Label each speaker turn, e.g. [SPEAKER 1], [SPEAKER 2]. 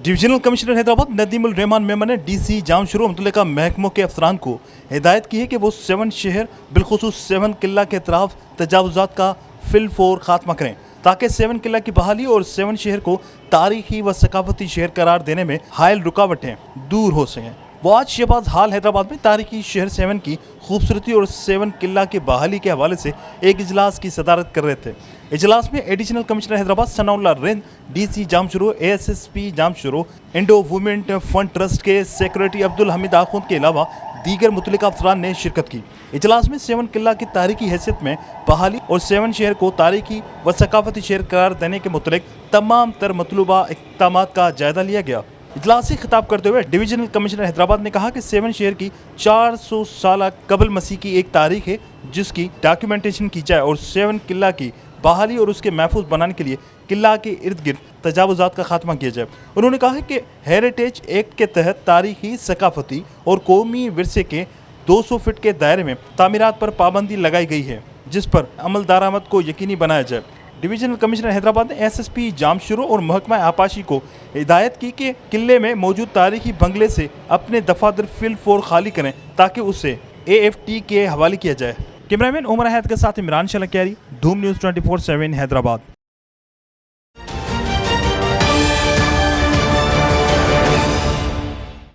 [SPEAKER 1] Divisional commissioner Hyderabad Nadimul Rahman Memon ने DC जामशरू और मुतल्लिका महकमों के अफसरान को हिदायत की है कि वो 7 शहर बिलखुसूस 7 किला के अतराफ तजावुजात का फिलफोर खात्मा करें ताकि 7 किला की बहाली और 7 शहर को तारीखी व सकाफती शहर करार देने में हायल रुकावटें दूर हो सकें। वो आज शहबाज हाल हैदराबाद में तारीखी शहर 7 की खूबसूरती और 7 किला की बहाली के हवाले से एक इजलास की सदारत कर रहे थे। इजलास में additional commissioner Hyderabad Sanaullah Rind, DC Jamshoro, ASSP Jamshoro, endowment fund trust के सेक्रेटरी अब्दुल हमीद आखुंद के अलावा दीगर मुतल्लिका अफसरान ने शिरकत की। इजलास में 7 किला की तारीखी हैसियत में बहाली और 7 शहर को तारीखी व सकाफती शहर करार देने के मुतल्लिक तमाम तर मतलूबा इक़दामात का जायजा लिया गया। इजलास से खिताब करते हुए डिविजनल कमिश्नर हैदराबाद ने कहा कि 7 शहर की 400 साल कबल मसीह की एक तारीख है जिसकी डॉक्यूमेंटेशन की जाए और 7 किला की बहाली और उसके महफूज बनाने के लिए किला के इर्द गिर्द तजावुजात का खात्मा किया जाए। उन्होंने कहा है कि हेरिटेज एक्ट के तहत तारीखी, सकाफती और कौमी विरसे के 200 फीट के दायरे में तामीरात पर पाबंदी लगाई गई है जिस पर अमल दरामद को यकीनी बनाया जाए। डिविजनल कमिश्नर हैदराबाद ने एसएसपी जामशरू और महकमा आपाशी को हिदायत की कि किले में मौजूद तारीखी बंगले से अपने दफातर फिलफोर खाली करें ताकि उसे AFT के हवाले किया जाए। कैमरामैन उमर हैद के साथ इमरान शलकियारी, धूम न्यूज़ 24/7 हैदराबाद।